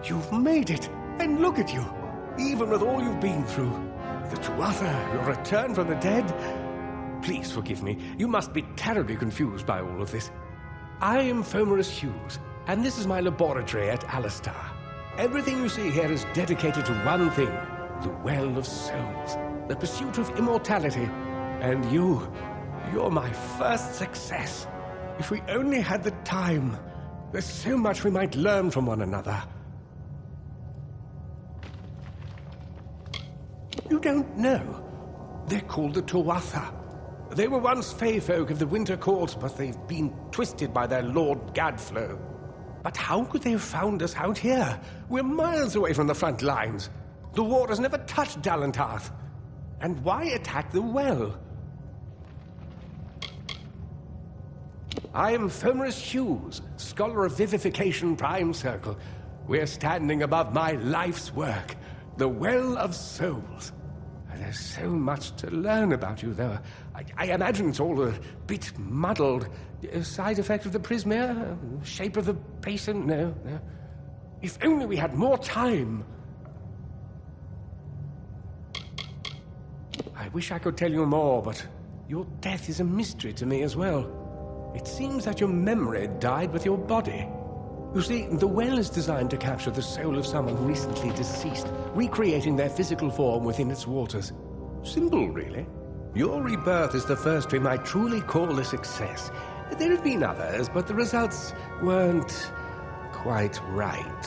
You've made it, and look at you. Even with all you've been through. The Tuatha, your return from the dead. Please forgive me. You must be terribly confused by all of this. I am Fomerus Hughes, and this is my laboratory at Alistar. Everything you see here is dedicated to one thing, the Well of Souls, the pursuit of immortality. And you're my first success. If we only had the time, there's so much we might learn from one another. You don't know. They're called the Tuatha. They were once Fey folk of the Winter Court, but they've been twisted by their Lord Gadflow. But how could they have found us out here? We're miles away from the front lines. The war has never touched Dalantarth. And why attack the well? I am Fomerus Hughes, Scholar of Vivification Prime Circle. We're standing above my life's work, the Well of Souls. There's so much to learn about you, though. I imagine it's all a bit muddled. A side effect of the prismere? Shape of the basin? No. If only we had more time. I wish I could tell you more, but your death is a mystery to me as well. It seems that your memory died with your body. You see, the well is designed to capture the soul of someone recently deceased, recreating their physical form within its waters. Simple, really. Your rebirth is the first we might truly call a success. There have been others, but the results weren't quite right.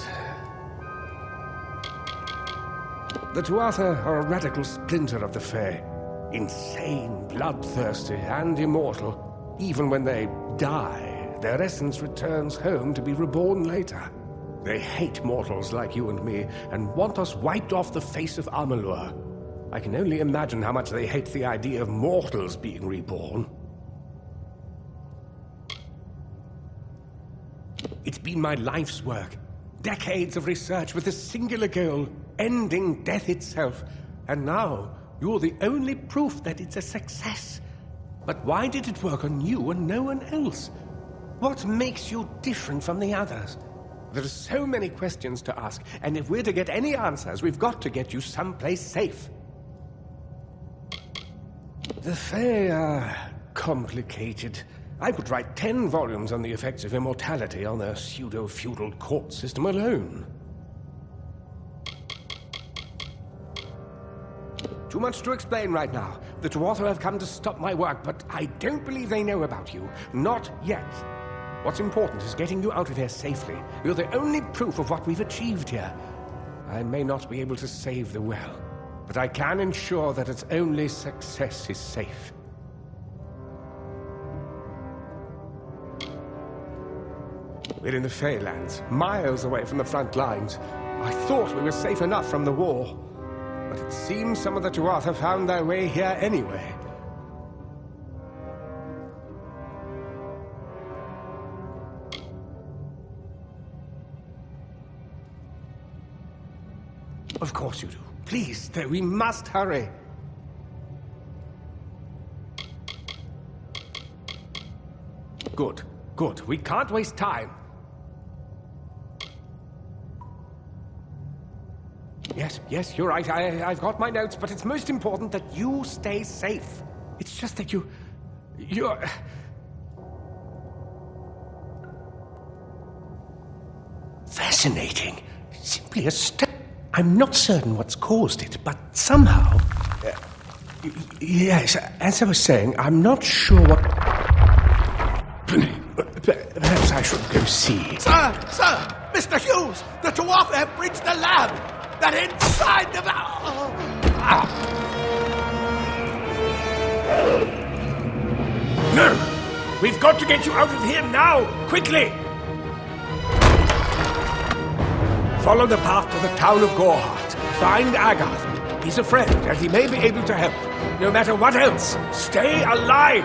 The Tuatha are a radical splinter of the Fae. Insane, bloodthirsty, and immortal. Even when they die, their essence returns home to be reborn later. They hate mortals like you and me, and want us wiped off the face of Amalur. I can only imagine how much they hate the idea of mortals being reborn. It's been my life's work. Decades of research with a singular goal, ending death itself. And now, you're the only proof that it's a success. But why did it work on you and no one else? What makes you different from the others? There are so many questions to ask, and if we're to get any answers, we've got to get you someplace safe. The Fae are complicated. I could write 10 volumes on the effects of immortality on their pseudo-feudal court system alone. Too much to explain right now. The Tuatha have come to stop my work, but I don't believe they know about you. Not yet. What's important is getting you out of here safely. You're the only proof of what we've achieved here. I may not be able to save the well, but I can ensure that its only success is safe. We're in the Feylands, miles away from the front lines. I thought we were safe enough from the war, but it seems some of the Tuatha found their way here anyway. Of course you do. Please, though, we must hurry. Good. We can't waste time. Yes, you're right. I've got my notes, but it's most important that you stay safe. It's just that you're... Fascinating. Simply astounding. I'm not certain what's caused it, but somehow... yes, as I was saying, I'm not sure what... Perhaps I should go see. Sir! Mr. Hughes! The Tuatha have breached the lab! They're inside the... No! We've got to get you out of here now! Quickly! Follow the path to the town of Gorhart. Find Agath. He's a friend, and he may be able to help. No matter what else, stay alive!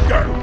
Go!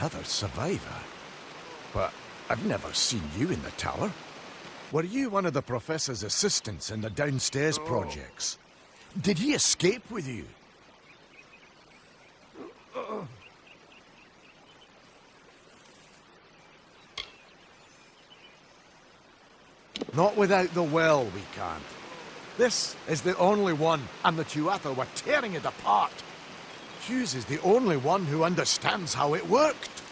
Another survivor? But I've never seen you in the tower. Were you one of the Professor's assistants in the downstairs projects? Did he escape with you? Not without the well, we can't. This is the only one, and the Tuatha were tearing it apart. Hughes is the only one who understands how it worked.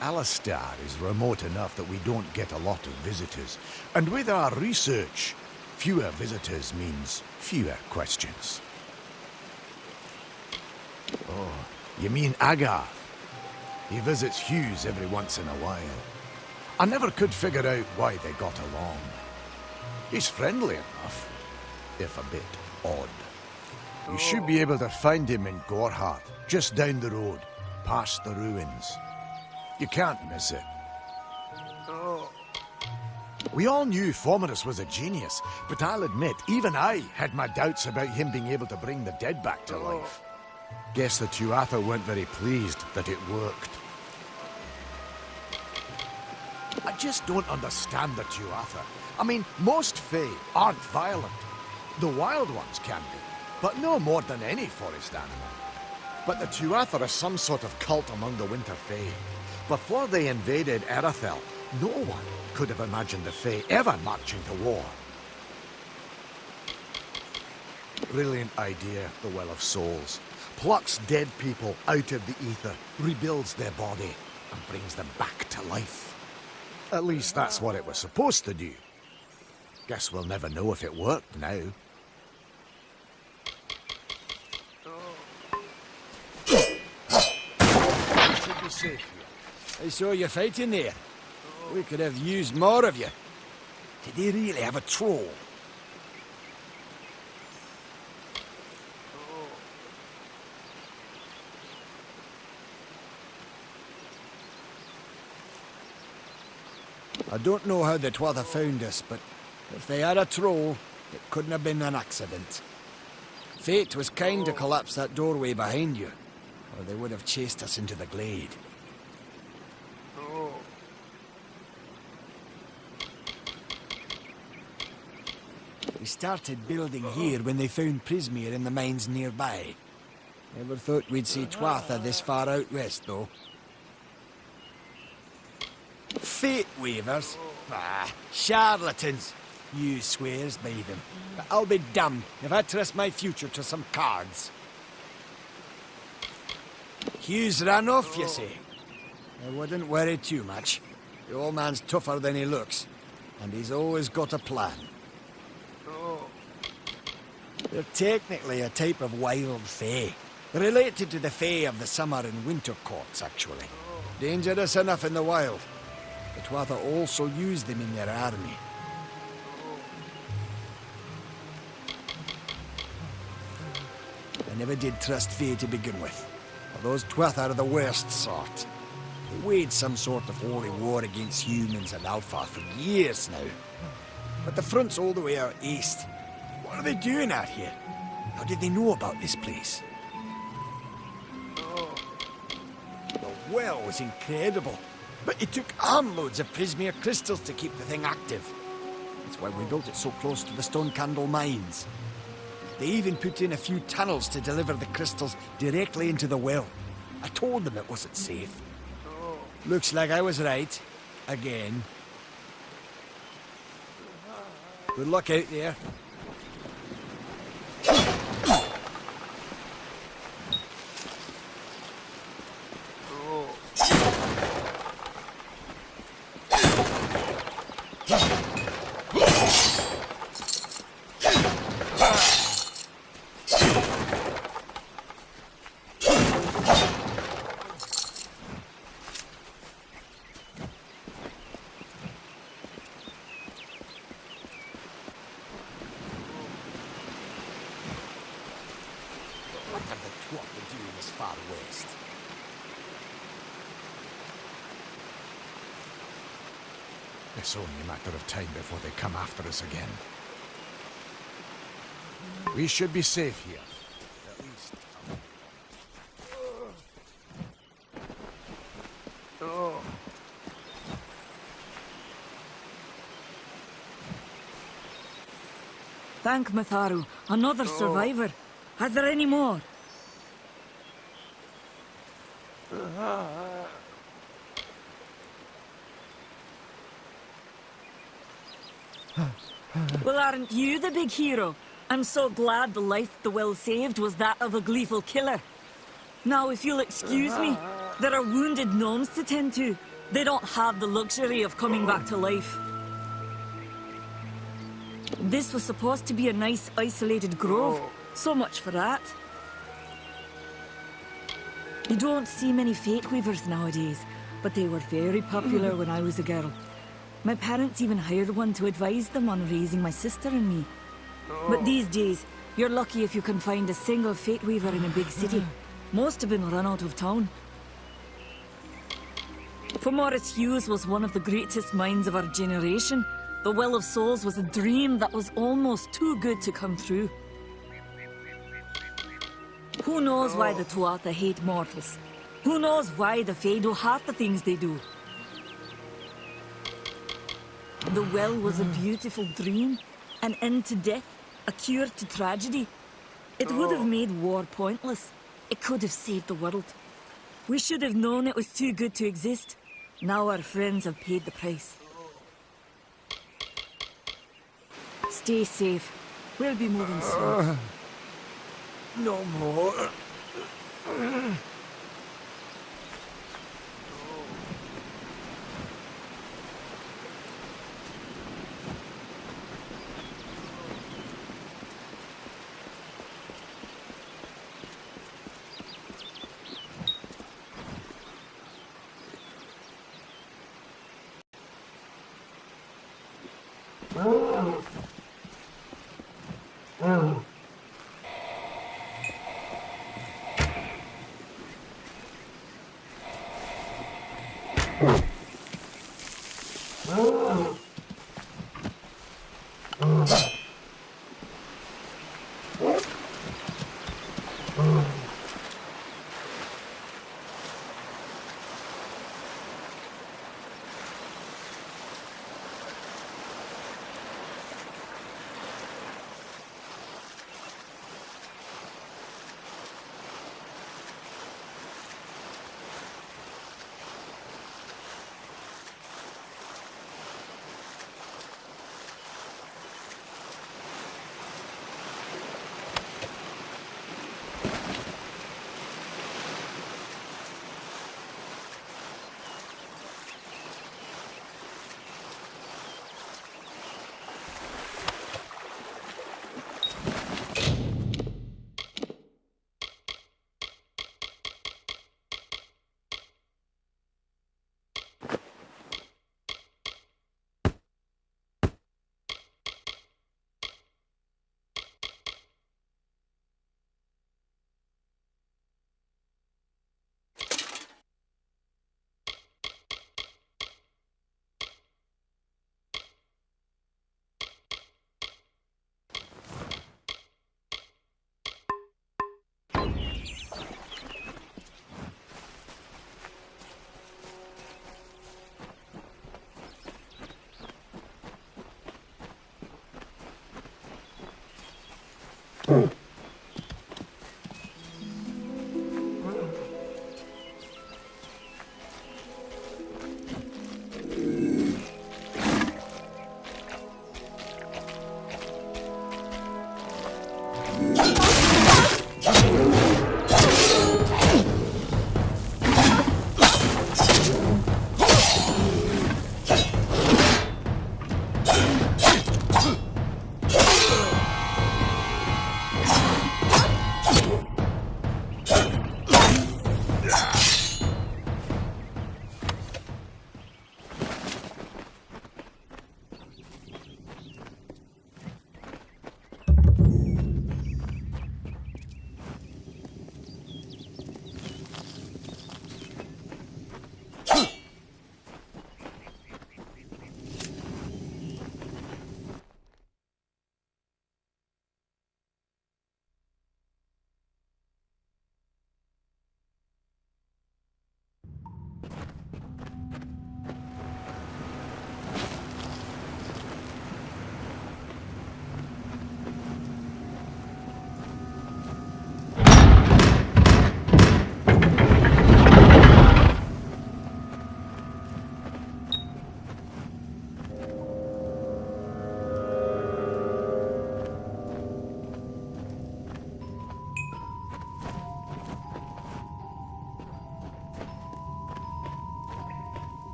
Alistair is remote enough that we don't get a lot of visitors. And with our research, fewer visitors means fewer questions. Oh, you mean Agar? He visits Hughes every once in a while. I never could figure out why they got along. He's friendly enough, if a bit odd. You should be able to find him in Gorhart, just down the road, past the ruins. You can't miss it. We all knew Fomerus was a genius, but I'll admit, even I had my doubts about him being able to bring the dead back to life. Guess the Tuatha weren't very pleased that it worked. I just don't understand the Tuatha. I mean, most Fae aren't violent. The wild ones can be, but no more than any forest animal. But the Tuatha are some sort of cult among the Winter Fae. Before they invaded Erethel, no one could have imagined the Fae ever marching to war. Brilliant idea, the Well of Souls. Plucks dead people out of the ether, rebuilds their body, and brings them back to life. At least that's what it was supposed to do. Guess we'll never know if it worked now. Should be safe here. I saw you fighting there. We could have used more of you. Did they really have a troll? I don't know how the Tuatha found us, but if they had a troll, it couldn't have been an accident. Fate was kind to collapse that doorway behind you, or they would have chased us into the glade. We started building here when they found Prismeer in the mines nearby. Never thought we'd see Tuatha this far out west, though. Fate weavers? Ah, charlatans. You swears by them. But I'll be damned if I trust my future to some cards. Hughes ran off, you say? I wouldn't worry too much. The old man's tougher than he looks, and he's always got a plan. They're technically a type of wild fae. Related to the fae of the summer and winter courts, actually. Dangerous enough in the wild. The Tuatha also use them in their army. I never did trust fae to begin with. Those Tuatha are the worst sort. They waged some sort of holy war against humans and Alpha for years now. But the front's all the way out east. What are they doing out here? How did they know about this place? The well was incredible, but it took armloads of Prismeer crystals to keep the thing active. That's why we built it so close to the Stonecandle mines. They even put in a few tunnels to deliver the crystals directly into the well. I told them it wasn't safe. Looks like I was right. Again. Good luck out there. What are the Tuatha doing this far west? It's only a matter of time before they come after us again. We should be safe here. At least. Thank Matharu. Another survivor. Are there any more? Well, aren't you the big hero? I'm so glad the life the well saved was that of a gleeful killer. Now, if you'll excuse me, there are wounded gnomes to tend to. They don't have the luxury of coming back to life. This was supposed to be a nice, isolated grove. So much for that. You don't see many fate weavers nowadays, but they were very popular when I was a girl. My parents even hired one to advise them on raising my sister and me. But these days, you're lucky if you can find a single fate weaver in a big city. Most have been run out of town. For Morris Hughes was one of the greatest minds of our generation. The Well of Souls was a dream that was almost too good to come true. Who knows why the Tuatha hate mortals? Who knows why the Fae do half the things they do? The well was a beautiful dream, an end to death, a cure to tragedy. It would have made war pointless. It could have saved the world. We should have known it was too good to exist. Now our friends have paid the price. Stay safe. We'll be moving soon. No more.